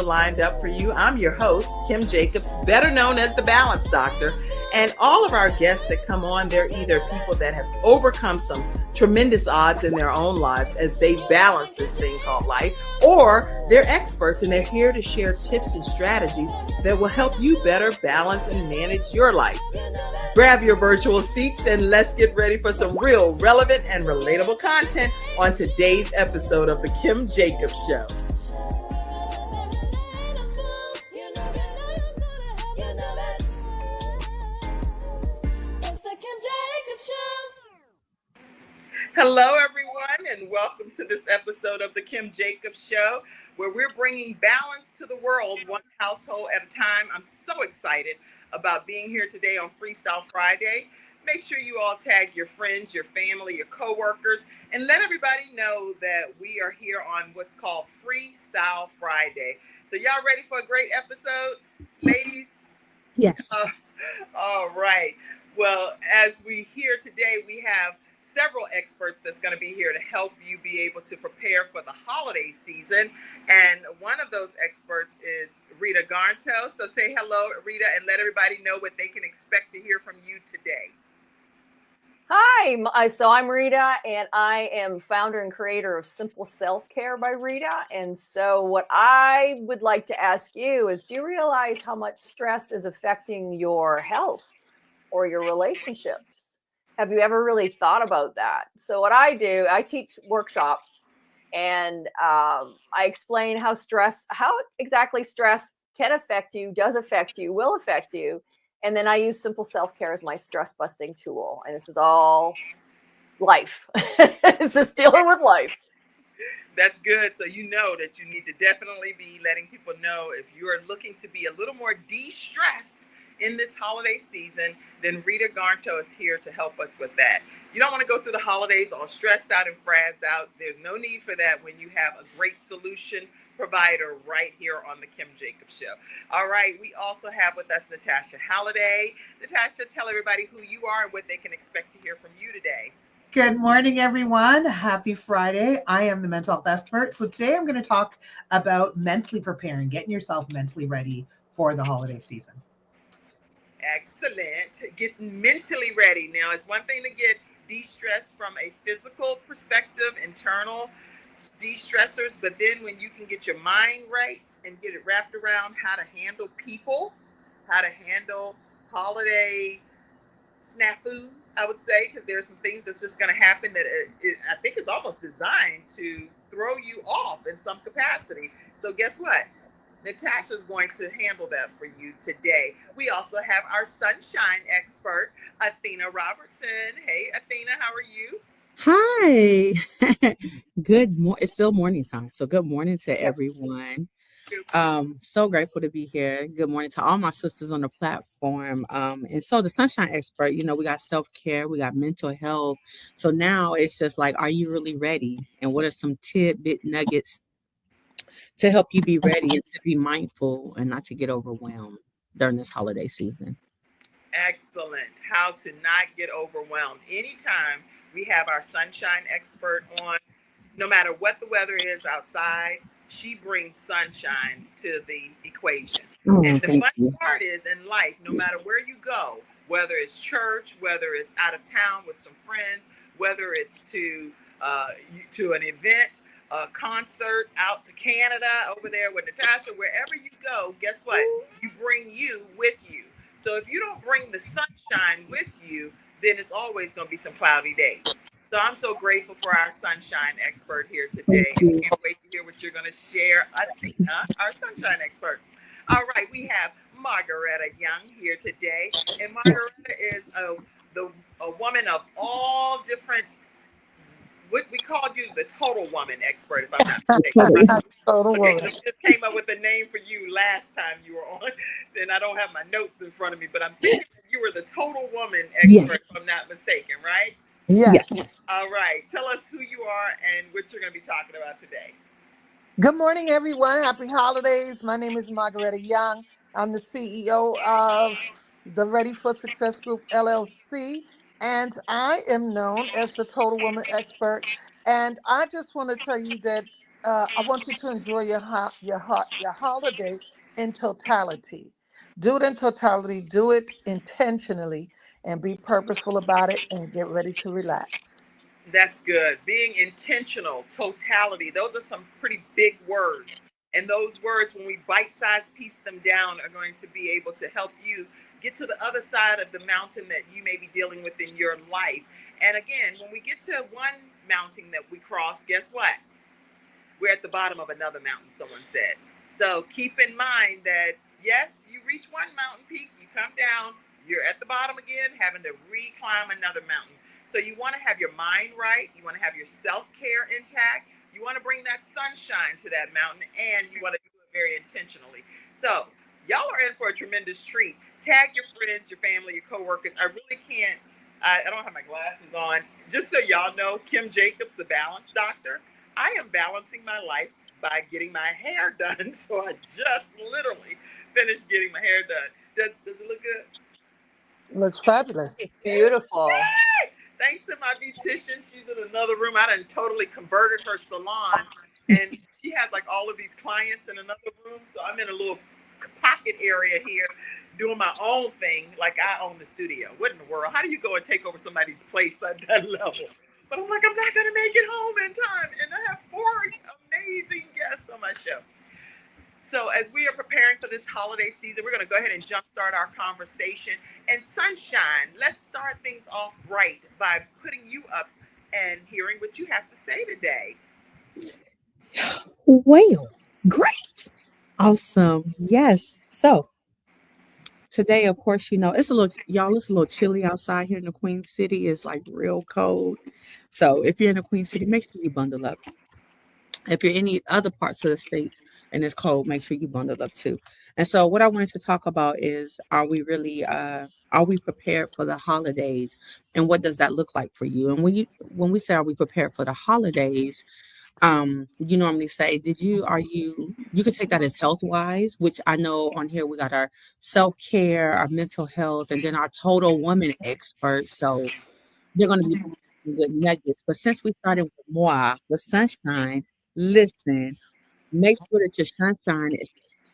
lined up for you. I'm your host, Kim Jacobs, better known as the Balance Doctor. And all of our guests that come on, they're either people that have overcome some tremendous odds in their own lives as they balance this thing called life, or they're experts and they're here to share tips and strategies that will help you better balance and manage your life. Grab your virtual seats and let's get ready for some real relevant and relatable content on today's episode of The Kim Jacobs Show. Hello, everyone, and welcome to this episode of The Kim Jacobs Show, where we're bringing balance to the world, one household at a time. I'm so excited about being here today on Freestyle Friday. Make sure you all tag your friends, your family, your coworkers, and let everybody know that we are here on what's called Freestyle Friday. So y'all ready for a great episode, ladies? Yes. All right. Well, as we hear today, we have several experts that's going to be here to help you be able to prepare for the holiday season. And one of those experts is Rita Garnto. So say hello, Rita, and let everybody know what they can expect to hear from you today. Hi, so I'm Rita, and I am founder and creator of Simple Self-Care by Rita. And so what I would like to ask you is, do you realize how much stress is affecting your health or your relationships? Have you ever really thought about that? So what I do, I teach workshops, and I explain how exactly stress can affect you, does affect you, will affect you. And then I use Simple Self-Care as my stress busting tool. And this is all life. It's just dealing with life. That's good. So you know that you need to definitely be letting people know if you are looking to be a little more de-stressed in this holiday season, then Rita Garnto is here to help us with that. You don't want to go through the holidays all stressed out and frazzed out. There's no need for that when you have a great solution provider right here on the Kim Jacobs Show. All right, we also have with us Natasha Halliday. Natasha, tell everybody who you are and what they can expect to hear from you today. Good morning, everyone. Happy Friday. I am the mental health expert. So today I'm going to talk about mentally preparing, getting yourself mentally ready for the holiday season. Excellent. Getting mentally ready. Now, it's one thing to get de-stressed from a physical perspective, internal de-stressors, but then when you can get your mind right and get it wrapped around how to handle people, how to handle holiday snafus, I would say, because there are some things that's just going to happen that I think is almost designed to throw you off in some capacity. So guess what? Natasha's going to handle that for you today. We also have our sunshine expert, Athena Robertson. Hey, Athena, how are you? Hi. It's still morning time. So good morning to everyone. So grateful to be here. Good morning to all my sisters on the platform. And so the sunshine expert, we got self-care, we got mental health. So now it's just like, are you really ready? And what are some tidbit nuggets to help you be ready and to be mindful and not to get overwhelmed during this holiday season? Excellent. How to not get overwhelmed. Anytime we have our sunshine expert on, no matter what the weather is outside, she brings sunshine to the equation. And the funny part is, in life, no matter where you go, whether it's church, whether it's out of town with some friends, whether it's to an event, a concert, out to Canada, over there with Natasha, wherever you go, guess what? You bring you with you. So if you don't bring the sunshine with you, then it's always going to be some cloudy days. So I'm so grateful for our sunshine expert here today. I can't wait to hear what you're going to share, Athena, our sunshine expert. All right, we have Margaretta Young here today. And Margaretta is a woman of all different, what we called you the total woman expert, if I'm not mistaken. Total Okay, woman. I just came up with a name for you last time you were on, and I don't have my notes in front of me, but I'm thinking you were the total woman expert, if I'm not mistaken, right? Yes. All right. Tell us who you are and what you're going to be talking about today. Good morning, everyone. Happy holidays. My name is Margaretta Young. I'm the CEO of the Ready for Success Group, LLC, and I am known as the Total Woman Expert. And I just want to tell you that I want you to enjoy your holiday in totality. Do it in totality. Do it intentionally, and be purposeful about it. And get ready to relax. That's good. Being intentional, totality, those are some pretty big words. And those words, when we bite size piece them down, are going to be able to help you get to the other side of the mountain that you may be dealing with in your life. And again, when we get to one mountain that we cross, guess what? We're at the bottom of another mountain, someone said. So keep in mind that, yes, you reach one mountain peak, you come down, you're at the bottom again, having to re-climb another mountain. So you want to have your mind right, you want to have your self-care intact, you want to bring that sunshine to that mountain, and you want to do it very intentionally. So y'all are in for a tremendous treat. Tag your friends, your family, your coworkers. I really can't, I don't have my glasses on. Just so y'all know, Kim Jacobs, the balance doctor, I am balancing my life by getting my hair done. So I just literally finished getting my hair done. Does it look good? Looks fabulous. It's beautiful. Yay! Thanks to my beautician. She's in another room. I done totally converted her salon. And she has like all of these clients in another room. So I'm in a little pocket area here doing my own thing like I own the studio. What in the world? How do you go and take over somebody's place at that level? But I'm like, I'm not going to make it home in time. And I have 4 amazing guests on my show. So as we are preparing for this holiday season, we're going to go ahead and jumpstart our conversation. And Sunshine, let's start things off bright by putting you up and hearing what you have to say today. Well, great. Awesome. Yes. So today, of course, it's a little chilly outside here in the Queen City. It's like real cold. So if you're in the Queen City, make sure you bundle up. If you're in any other parts of the states and it's cold, make sure you bundle up too. And so what I wanted to talk about is, are we prepared for the holidays, and what does that look like for you? And when we say, are we prepared for the holidays, you normally say, you could take that as health wise, which I know on here we got our self-care, our mental health, and then our total woman expert. So they're going to be some good nuggets. But since we started with moi, with sunshine, listen, make sure that your sunshine is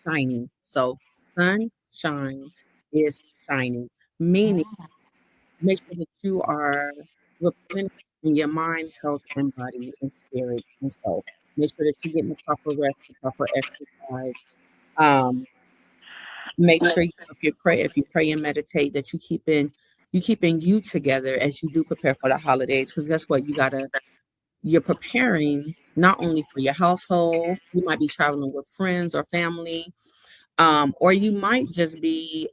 shining. So sunshine is shining, meaning make sure that you are replenishing your mind, health, and body, and spirit, and soul. Make sure that you're getting the proper rest, the proper exercise. Um, Make sure if you pray and meditate, that you keeping you together as you do prepare for the holidays. Because guess what? You're preparing not only for your household, you might be traveling with friends or family, or you might just be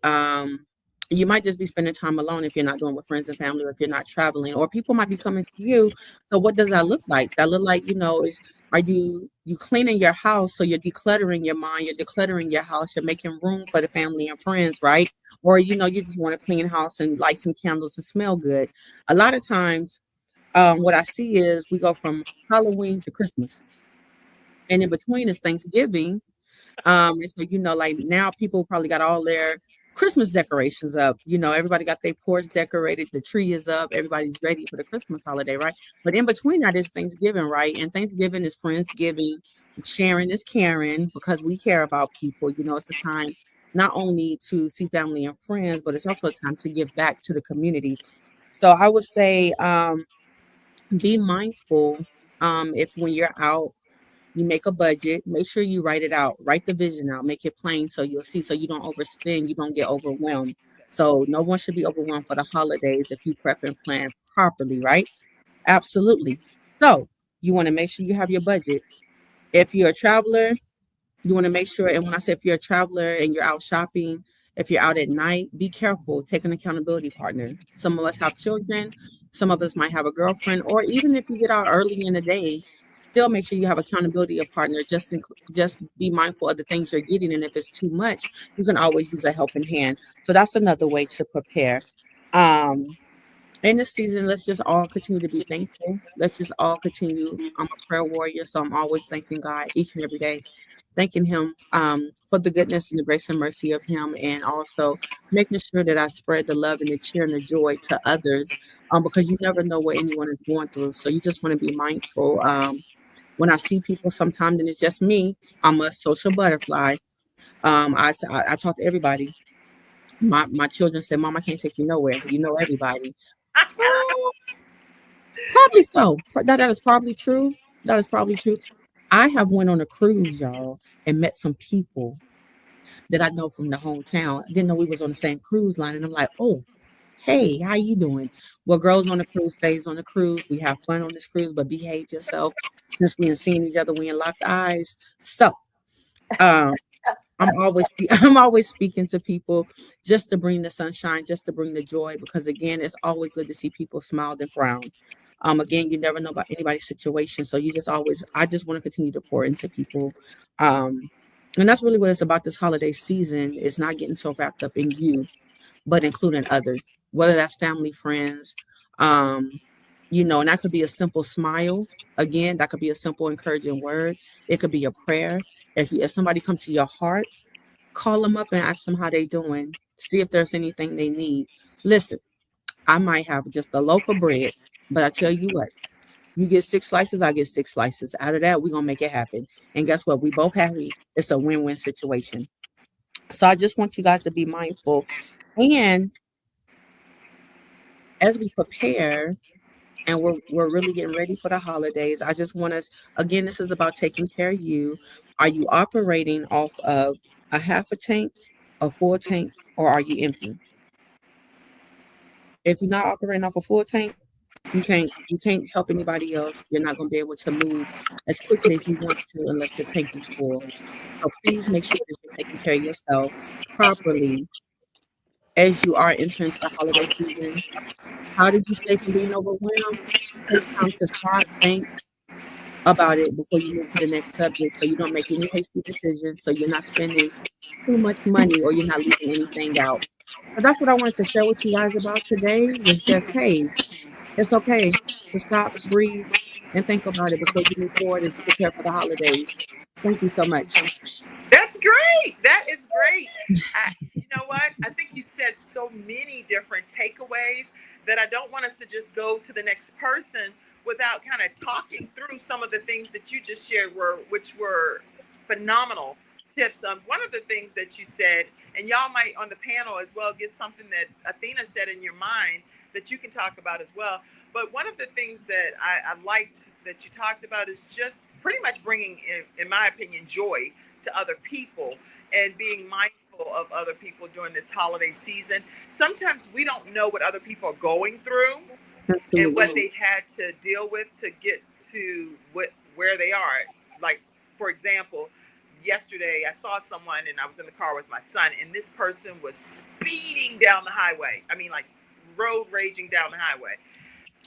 spending time alone if you're not going with friends and family, or if you're not traveling, or people might be coming to you. So what does that look like? That look like, are you cleaning your house? So you're decluttering your mind, you're decluttering your house, you're making room for the family and friends, right? Or you just want a clean house and light some candles and smell good. A lot of times, what I see is we go from Halloween to Christmas, and in between is Thanksgiving. And so, like now people probably got all their Christmas decorations up. Everybody got their porch decorated, the tree is up, everybody's ready for the Christmas holiday, right? But in between that is Thanksgiving, right? And Thanksgiving is Friendsgiving. Sharing is caring, because we care about people. It's a time not only to see family and friends, but it's also a time to give back to the community. So I would say, be mindful. If when you're out, you make a budget, make sure you write it out, write the vision out, make it plain so you'll see, so you don't overspend, you don't get overwhelmed. So no one should be overwhelmed for the holidays if you prep and plan properly, right? Absolutely. So you want to make sure you have your budget. If you're a traveler, you want to make sure, and when I say if you're a traveler and you're out shopping, if you're out at night, be careful. Take an accountability partner. Some of us have children. Some of us might have a girlfriend. Or even if you get out early in the day, still make sure you have accountability partner. Just be mindful of the things you're getting. And if it's too much, you can always use a helping hand. So that's another way to prepare. In this season, let's just all continue to be thankful. Let's just all continue. I'm a prayer warrior, so I'm always thanking God each and every day, thanking him for the goodness and the grace and mercy of him, and also making sure that I spread the love and the cheer and the joy to others, because you never know what anyone is going through. So you just want to be mindful. When I see people sometimes, and it's just me, I'm a social butterfly. I talk to everybody. My children say, "Mom, I can't take you nowhere. You know everybody." Oh, probably so. That is probably true. That is probably true. I have went on a cruise, y'all, and met some people that I know from the hometown. I didn't know we was on the same cruise line, and I'm like, "Oh, hey, how you doing?" Well, girls on the cruise stays on the cruise. We have fun on this cruise, but behave yourself. Since we ain't seen each other, we ain't locked eyes. So, um, I'm always speaking to people just to bring the sunshine, just to bring the joy, because again, it's always good to see people smile and frown. Again, you never know about anybody's situation, so you just always I just want to continue to pour into people. Um, and that's really what it's about this holiday season, is not getting so wrapped up in you, but including others, whether that's family, friends, um, and that could be a simple smile. Again, that could be a simple encouraging word. It could be a prayer. If somebody comes to your heart, call them up and ask them how they doing. See if there's anything they need. Listen, I might have just a loaf of bread, but I tell you what, you get 6 slices, I get 6 slices. Out of that, we're gonna make it happen. And guess what? We both happy. It's a win-win situation. So I just want you guys to be mindful. And as we prepare and we're really getting ready for the holidays, I just want us, again, this is about taking care of you. Are you operating off of a half a tank, a full tank, or are you empty? If you're not operating off a full tank, you can't help anybody else. You're not going to be able to move as quickly as you want to unless your tank is full. So please make sure that you're taking care of yourself properly as you are entering the holiday season. How do you stay from being overwhelmed? Take time to stop, think about it before you move to the next subject, so you don't make any hasty decisions, so you're not spending too much money or you're not leaving anything out. So that's what I wanted to share with you guys about today, was just, hey, it's okay to stop, breathe, and think about it before you move forward as you prepare for the holidays. Thank you so much. That's great. That is great. You know what? I think you said so many different takeaways that I don't want us to just go to the next person without kind of talking through some of the things that you just shared, which were phenomenal tips. One of the things that you said, and y'all might on the panel as well get something that Athena said in your mind that you can talk about as well. But one of the things that I liked that you talked about is just pretty much bringing, in my opinion, joy to other people and being mindful of other people during this holiday season. Sometimes we don't know what other people are going through and what Absolutely. they've had to deal with to get to where they are. It's like, for example, yesterday I saw someone and I was in the car with my son, and this person was speeding down the highway. I mean, like road raging down the highway.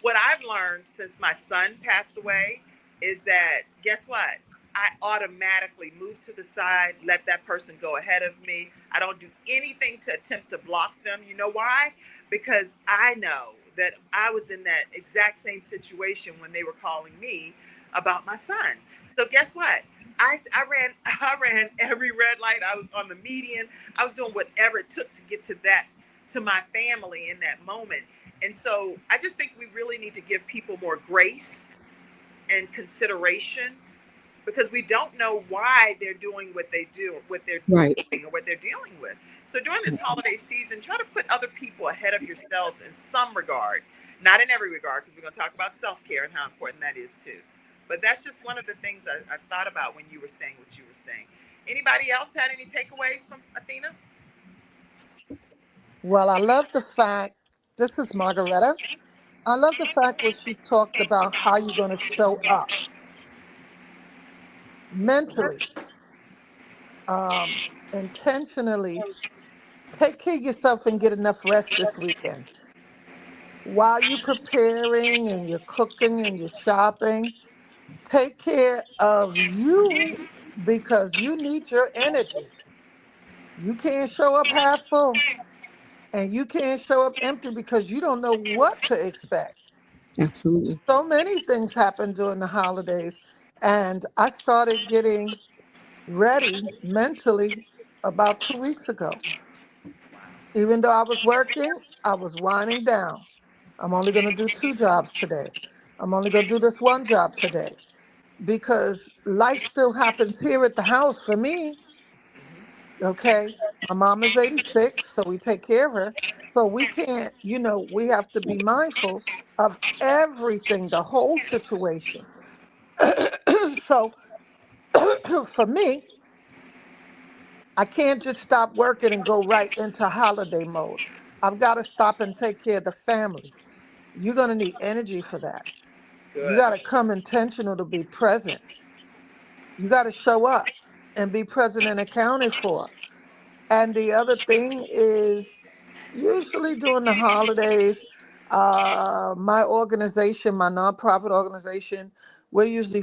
What I've learned since my son passed away is that, guess what? I automatically move to the side, let that person go ahead of me. I don't do anything to attempt to block them. You know why? Because I know that I was in that exact same situation when they were calling me about my son. So guess what? I ran every red light. I was on the median. I was doing whatever it took to get to my family in that moment. And so I just think we really need to give people more grace and consideration, because we don't know why they're doing what they do, what they're Right. doing, or what they're dealing with. So during this holiday season, try to put other people ahead of yourselves in some regard, not in every regard, because we're going to talk about self-care and how important that is too. But that's just one of the things I thought about when you were saying what you were saying. Anybody else had any takeaways from Athena? Well, I love the fact, this is Margaretta. I love the fact what she talked about how you're going to show up mentally, um, intentionally. Take care of yourself and get enough rest this weekend. While you're preparing and you're cooking and you're shopping, take care of you because you need your energy. You can't show up half full and you can't show up empty because you don't know what to expect. Absolutely. So many things happen during the holidays, and I started getting ready mentally about 2 weeks ago. Even though I was working, I was winding down. I'm only going to do two jobs today. I'm only going to do this one job today. because life still happens here at the house for me. Mhm. Okay. My mom is 86, so we take care of her. So we can't, we have to be mindful of everything, the whole situation. So for me, I can't just stop working and go right into holiday mode. I've got to stop and take care of the family. You're going to need energy for that. You Good. got to come intentional to be present. You got to show up and be present and accounted for. And the other thing is, usually during the holidays, my organization, my nonprofit organization, we're usually